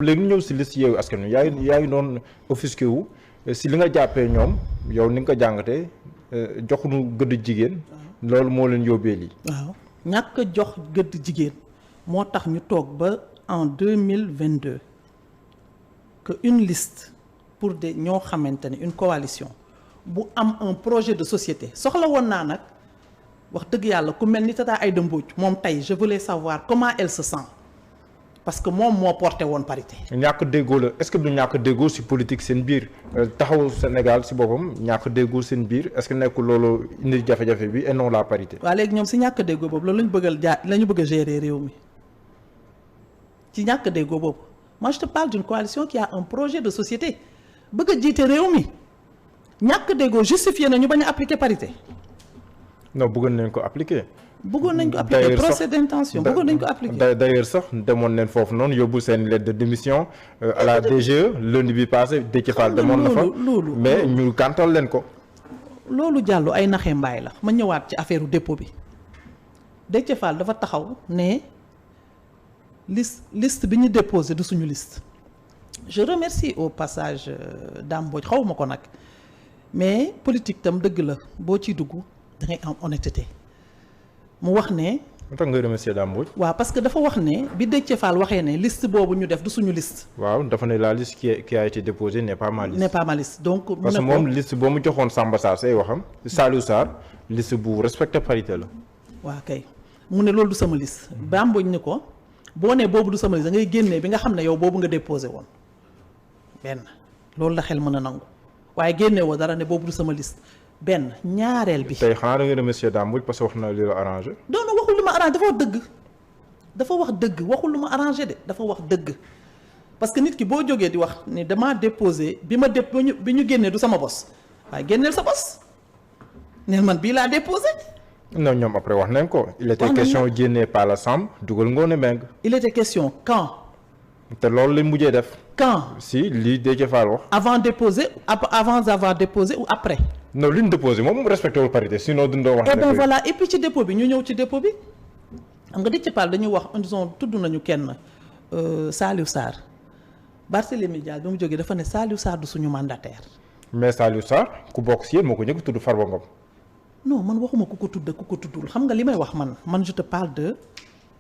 léegi ñëw si liste Yewwi Askan Wi yaa ngi doon offusqué wu si li nga jàppee ñoom yow ni nga ko jàngatee joxuñu gëdd jigéen loolu moo leen yóbbee lii. waaw ñàkk a jox gëdd jigéen moo tax ñu toog ba en 2022 que une liste pour des ñoo xamante ne une coalition bu am un projet de société soxla woon naa nag wax dëgg yàlla ku mel ni Tata Aïda Mbodj moom tey je voulais savoir comment elle se sent. parce que moom moo porté woon parité. ñàkk déggoo la est-ce que du ñàkk déggoo ci politique seen biir taxaw Sénégal ci boppam ñàkk déggoo seen biir est-ce que nekkul loolu indi jafe-jafe bi et non la parité. waaw léegi ñoom ci ñàkk déggoo boobu loolu la ñu bëgg a gérer réew mi ci ñàkk déggoo boobu moi je te parle d'une coalition qui a un projet de société bëgg a jiite réew mi ñàkk déggoo justifié na ñu bañ a appliquer parité. non bëggoon nañ ko appliquer. bëggoon nañ ko appliquer procès d'intention bëggoon nañ ko appliquer. d'ailleurs sax demoon nañ foofu noonu yóbbu seen lettre de démission à la DGE lundi bi passé Déthié Fall demoon na fa mais ñu gàntal leen ko. loolu jàllu ay naxee mbaay la ma ñëwaat ci affaire dépôt bi Déthié Fall dafa taxaw ne liste bi ñu déposé du suñu liste. je remercie au passage Dame Mbodj xaw ma ko nag mais politique tam dëgg la boo ciy dugg da ngay am honnêteté. mu wax ne. lu tax nga remercier Dame Mbodj. waaw parce que dafa wax ne bi Déthié Fall waxee ne liste boobu ñu def du suñu liste. waaw dafa ne la liste qui a été déposée n'est pas ma liste. n'est pas ma liste donc. parce que moom liste boo mu joxoon Samba Sarr say waxam Saliou Sarr liste bu respecté parité la. waaw kay mu ne loolu du sama liste. Dame Mbodj ni ko boo nee boobu du sama liste da ngay génnee bi nga xam ne yow boobu nga déposé woon benn loolu la xel mën a nangu waaye génne woo dara ne boobu du sama liste. benn ñaareel bi. tey xanaa da nga remercier Dame Mbodj parce que wax na li la arrangé. non waxul lu ma arrangé dafa wax dëgg waxul lu ma arrangé de dafa wax dëgg parce que nit ki boo jógee di wax ni damaa déposé bi ñu génnee du sama bos waaye génneel sa bos neen man bii laa déposé. non ñoom après wax nañ ko. il était question génnee Pala Samb dugal Ngoné Mbengue. il était question quand. te loolu lañ mujjee def. quand si lii Déthié Fall wax. avant avoir déposé ou après. non li ñu déposé moom respecté wul parité sinon dundoo wax. et bien voilà et puis ci dépôt bi ñu ñëw ci dépôt bi xam nga Déthié Fall dañuy wax disons tudd nañu kenn Saliou Sarr Barthélémy Dias bi mu jógee dafa ne Saliou Sarr du suñu mandataire. mais Saliou Sarr ku bokk si yéen moo ko njëkk tudd Farba Ngom. non man waxuma ku ko tudd ku ko tuddul xam nga li may wax man je te parle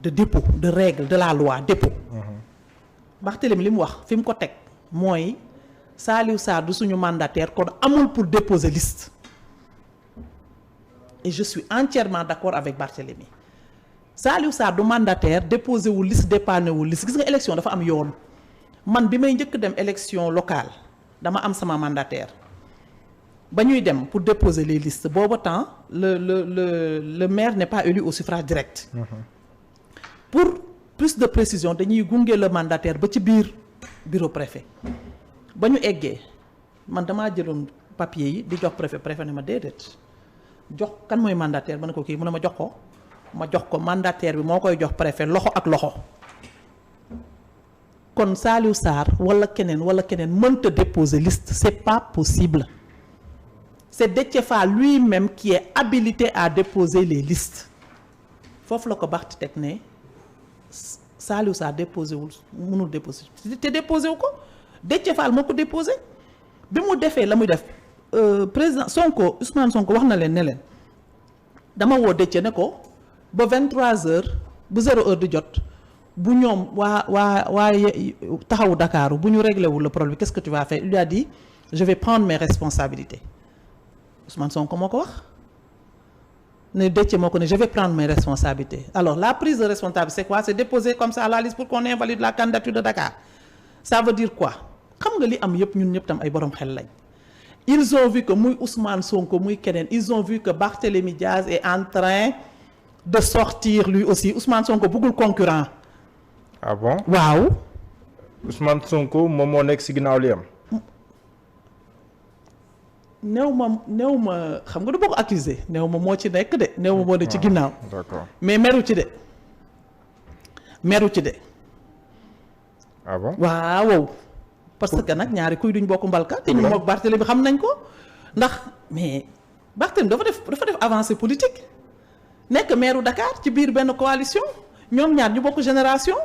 de dépôt de règle de la loi dépôt. Barthélémy li mu wax fi mu ko teg mooy. Saliou Sarr du suñu mandataire kon amul pour déposer liste et je suis entièrement d'accord avec Barthélémy Saliou Sarr du mandataire déposer wu liste dépanner wu liste gis nga élection dafa am yoon man bi may njëkk dem élection locale dama am sama mandataire ba ñuy dem pour déposer les listes booba temps le maire n'est pas élu au suffrage direct. Pour plus de précision dañuy gunge le mandataire ba ci biir bureau préfet. ba ñu eggee man damaa jëloon papier yi di jox préfet ne ma déedéet jox kan mooy mandataire ma ne ko kii mu ne ma jox ko mandataire bi moo koy jox préfet loxo ak loxo kon Saliou Sarr wala keneen mënta déposer liste c'est pas possible c'est Déthié Fall lui-même qui est habilité à déposer les listes foofu la ko baxti teg ne Saliou Sarr déposé wul mënul déposer te déposé wu ko Déthié Fall moo ko déposé bi mu defee la muy def président Sonko Ousmane Sonko wax na leen ne leen dama woo Déthié ne ko ba 23h bu 0h di jot bu ñoom waa taxawu Dakar bu ñu réglé wul le problème qu'est-ce que tu vas faire il lui a dit je vais prendre mes responsabilités Ousmane Sonko moo ko wax ne Déthié moo ko ne je vais prendre mes responsabilités alors la prise de responsabilité c'est quoi c'est déposer comme ça à la liste pour qu'on invalide la candidature de Dakar ça veut dire quoi xam nga li am yëpp ñun ñëpp tam ay borom xel lañ ils ont vu que muy Ousmane Sonko muy keneen ils ont vu que Barthélémy Diaz est en train de sortir lui aussi Ousmane Sonko bëggul concurrent. ah bon waaw. Ousmane Sonko moom moo nekk ci ginnaaw li am. néew ma xam nga du boo ko accusé néew ma moo ci nekk de néew ma moo ne ci ginnaaw. d'accord mais meru ci de. ah bon waaw parce que nag ñaari kuy duñ bokk mbalka te ñu mook Barthélémy xam nañ ko ndax mais Barthélémy dafa def avancée politique nekk maire Dakar ci biir benn coalition ñoom ñaar ñu bokk génération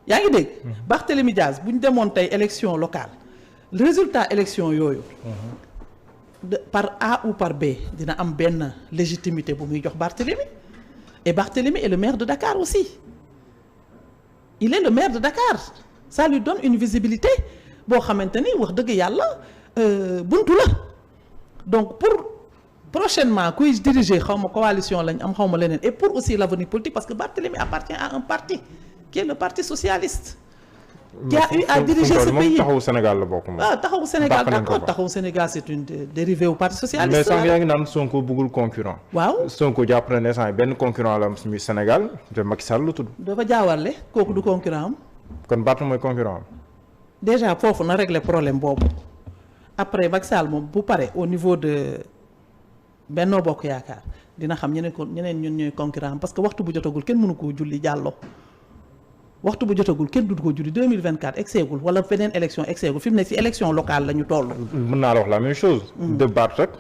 yaa ngi dégg. Barthélémy Diaz bu ñu demoon tey élection locale résultat élection yooyu. Par A ou par B dina am benn légitimité bu muy jox Barthélémy et Barthélémy est le maire de Dakar aussi il est le maire de Dakar ça lui donne une visibilité boo xamante ni wax dëgg yàlla buntu la donc pour prochainement kuy diriger xaw ma coalition lañ am xaw ma leneen et pour aussi l'avenir politique parce que Barthélémy appartient à un parti qui est le parti socialiste. Qui a eu à diriger ce pays taxawu Sénégal la bokk moom. ah taxawu Sénégal d'accord taxawu Sénégal c'est une dérivée au parti socialiste. mais sànq yaa ngi naan Sonko bëggul concurrent. waaw Sonko jàpp na ne saa benn concurrent la am suñu Sénégal te Macky Sall la tudd. dafa jaawarle kooku du concurrent am. kon Barth mooy concurrent am. déjà foofu na régler problème boobu après Macky Sall moom bu pare au niveau de Benno Bokk Yaakaar dina xam ñeneen ñun ñooy concurrent am parce que waxtu bu jotagul kenn mënu koo julli jàllo. waxtu bu jotagul kenn du ko juddi 2024 egseegul wala beneen élection egseegul fi mu ne ci élection locale la ñu toll. mën naa la wax la même chose. de Barth rek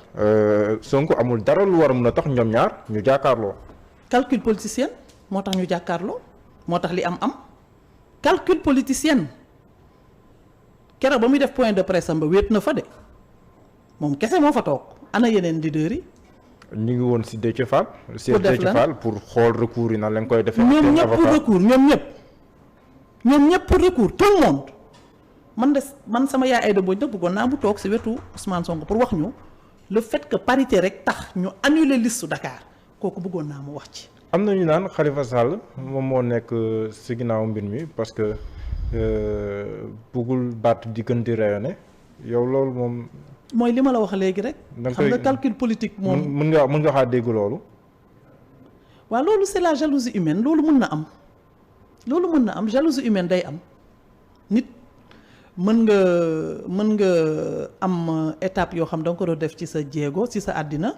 Sonko amul dara lu war a mën a tax ñoom ñaar ñu jàkkaarloo. calcul politicien moo tax ñu jàkkaarloo moo tax li am calcul politicien keroog ba muy def point de presse am ba wéet na fa de moom kese moo fa toog ana yeneen leader yi. ñu ngi woon ci Déthié Fall. pour def lan pour xool recours yi nan lañ koy defee. ñoom ñëpp pour recours ñoom ñëpp pour recours tout le monde man sama yaay Aïda Mbodj nag bëggoon naa bu toog ci wetu Ousmane Sonko pour wax ñu le fait que parité rek tax ñu annuler liste Dakar kooku bëggoon naa mu wax ci. am na ñu naan Khalifa Sall moom moo nekk ci ginnaaw mbir mi parce que bëggul Barth di gën di rayonner yow loolu moom. mooy li ma la wax léegi rek. xam nga calcul politique moom. mën nga xaa dégg loolu. waaw loolu c'est la jalousie humaine loolu mën na am. loolu mën na am jalousie humaine day am nit mën nga am étape yoo xam da nga ko doon def ci sa jéego ci sa àddina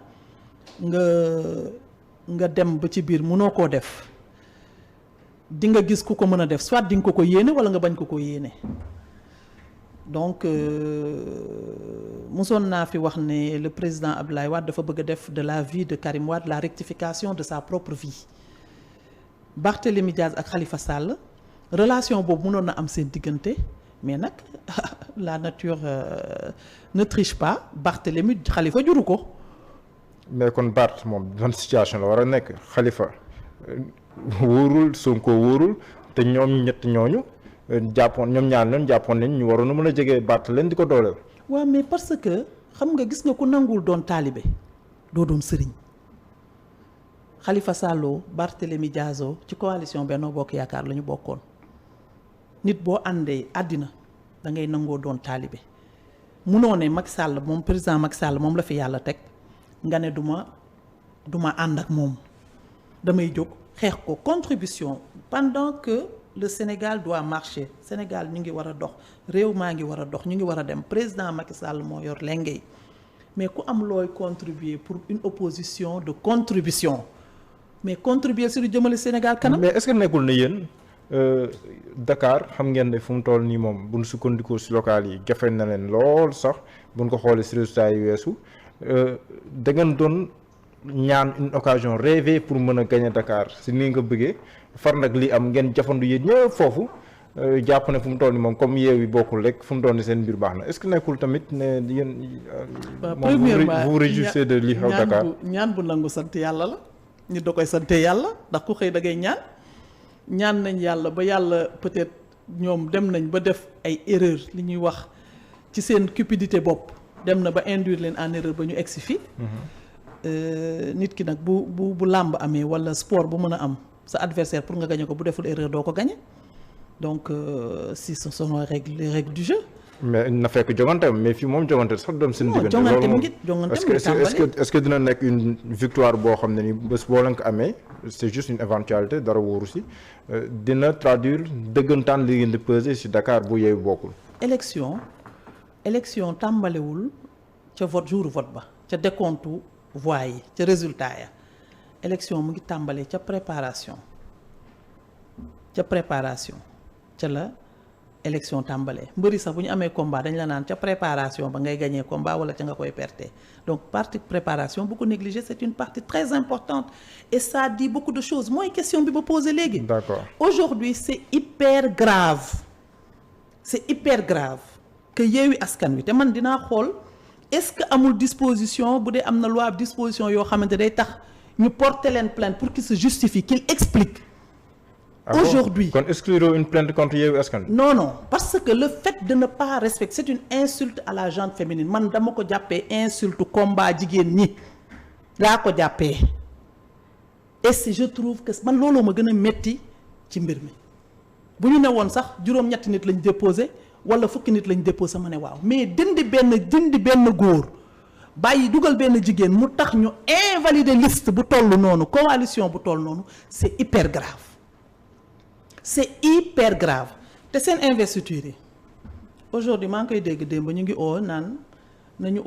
nga dem ba ci biir mënoo koo def di nga gis ku ko mën a def soit di nga ko yéene walla nga bañ ko yéene donc mosoon naa fi wax ne le président Abdoulaye Wade dafa bëgg a def de la vie de Karim Wade la rectification de sa propre vie. Barthélémy Diaz ak Khalifa Sall relation boobu mënoon na am seen diggante mais nag la nature ne triche pas Barthélémy Khalifa juru ko. mais kon Barth moom ban situation la war a nekk Khalifa wóorul Sonko wóorul te ñoom ñett ñooñu ñoom ñaar ñoon jàppoon nañ ñu waroon a mën a jege Barth leen di ko dooleel. waaw mais parce que xam nga gis nga ku nanguwul doon taalibe doo doon sëriñ. Khalifa Sallo Barthélémy Diazo ci coalition Benno Bokk Yaakaar la ñu bokkoon nit boo àndee àddina da ngay nangoo doon taalibe munoo ne Macky Sall moom président Macky Sall moom la fi yàlla teg nga ne du ma ànd ak moom damay jóg xeex ko contribution pendant que le Sénégal doit marcher Sénégal ñu ngi war a dox réew maa ngi war a dox ñu ngi war a dem président Macky Sall moo yor lengay mais ku am looy contribuer pour une opposition de contribution mais contribuer si lu jëmale Sénégal kanam. mais est-ce que nekkul ne yéen Dakar xam ngeen ne fu mu toll nii moom bu ñu sukkandikoo si local yi jafe na leen lool sax bu ñu ko xoolee si résultats yi weesu da ngeen doon ñaan une occasion rêvée pour mën a gagner Dakar si ni nga bëggee far nag li am ngeen jafandu yéen ñëpp foofu jàpp ne fu mu toll nii moom comme yeew yi bokkul rek fu mu toll nii seen mbir baax na est-ce que nekkul tamit ne yéen. premièrement vous réjouissez de li xew Dakar ñaan bu nangu sant yàlla la. nit da koy sante yàlla ndax ku xëy da ngay ñaan nañ yàlla ba yàlla peut-être ñoom dem nañ ba def ay erreur li ñuy wax ci seen cupidité bopp dem na ba induire leen en erreur ba ñu egsi fii nit ki nag bu làmb amee walla sport bu mën a am sa adversaire pour nga gagner ko bu deful erreur doo ko gagner donc si ce sont les règles du jeu. mais na fekk jongante mais fii moom jongante sax dem seen diggante jongante mu ngi tàmbali est-ce que dina nekk une victoire boo xam ne ni bés boo leen ko amee c'est juste une éventualité dara wóoru si dina traduire dëggantaan li ngeen di peser si Dakar bu yeewu bokkul. élection tàmbalewul ca jour vote ba ca décompte voix yi ca résultat ya élection mu ngi tàmbalee ca préparation ca la élection tàmbalee mbëri sax bu ñu amee combat dañ la naan ca préparation ba ngay gagner combat wala ca nga koy perte donc partie préparation bu ko négliger c'est une partie très importante et ça dit beaucoup de choses mooy question bi ba posé léegi. D'accord. Aujourd'hui c'est hyper grave que Yewwi Askan Wi te man dinaa xool est-ce que amul disposition bu dee am na loi disposition yoo xamante day tax ñu porter leen plainte pour qu'il se justifie qu'il explique. Ah aujourd'hui bon? Kon exclure une plainte contre Yewwi Askan Wi. Non parce que le fait de ne pas respecter c'est une insulte à la gente féminine man dama ko jàppee insulte combat jigéen ñi daa ko jàppee et si je trouve que man looloo ma gën a metti ci mbir mi bu ñu ne woon sax juróom-ñetti nit lañ déposé wala fukki nit lañ déposé ma ne waaw mais dindi benn góor bàyyi dugal benn jigéen mu tax ñu invalider liste bu toll noonu coalition bu toll noonu c'est hyper grave te seen investiture yi aujourd'hui maa ngi koy dégg démb ñu ngi naan nañu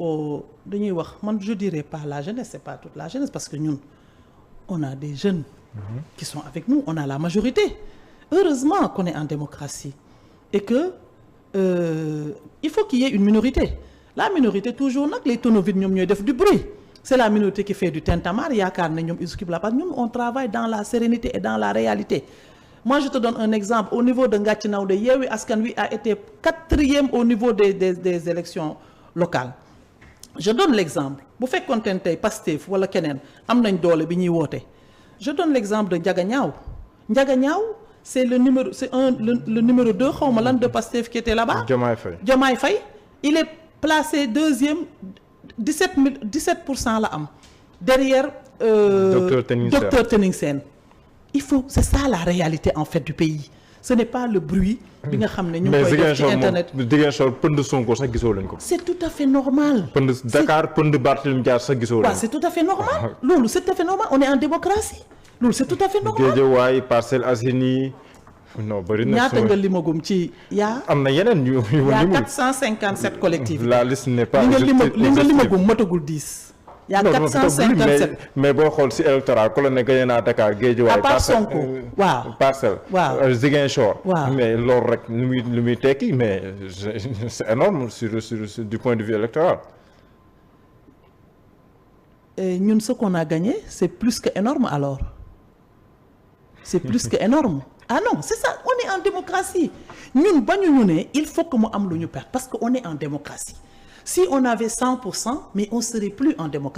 dañuy wax man je dirais pas la jeunesse c'est pas toute la jeunesse parce que ñun on a des jeunes qui sont avec nous on a la majorité heureusement qu'on est en démocratie et que il faut qu'il y ait une minorité la minorité toujours nag les tonneaux vides ñoom ñooy def du bruit c'est la minorité qui fait du tintamarre yaakaar na ñoom ils occupent la place ñun on travaille dans la sérénité et dans la réalité. Moi, je te donne un exemple. Au niveau de Ngathie Naoudé, Yewwi Askan Wi a été 4e au niveau des élections locales. Je donne l'exemple. Bu fekkoon tey Pastef wala keneen am nañ doole bi ñuy woote. Je donne l'exemple de Ndiaga Niaw. Ndiaga Niaw, c'est le numéro 2 xaw ma lan de Pastef qui était là-bas. Diomaye Faye. Il est placé 2e 17% la am. Derrière Docteur Tening Sène. C'est ça la réalité en fait du pays ce n'est pas le bruit bi nga xam ne ñu ngi koy def ci internet mais Ziguinchor pënd Sonko sax gisoo leen ko. c'est tout à fait normal. pënd Dakar pënd Barthélémy Dias sax gisoo leen ko. c'est tout à fait normal loolu c'est tout à fait normal on est en démocratie loolu c'est tout à fait normal. Guédiawaye Parcelles Assainies non bëri na. ñaata nga limagum ci yaa. am na yeneen yu yaa 457 collectivités. la liste n'est pas. li nga limagum matagul 10. Il y a 457 mais boo xool si électorat ku la ne gagné naa Dakar Guédiawaye. à part Sonko waaw Parcelles. waaw Ziguinchor. waaw mais loolu rek lu muy tekki mais c'est énorme sur du point de vue électoral. ñun ce qu'on a gagné c'est plus que énorme alors c'est plus que énorme ah non c'est ça on est en démocratie ñun bañuñu ne il faut que mu am lu ñu perdre parce que on est en démocratie si on avait 100% mais on serait plus en démocratie.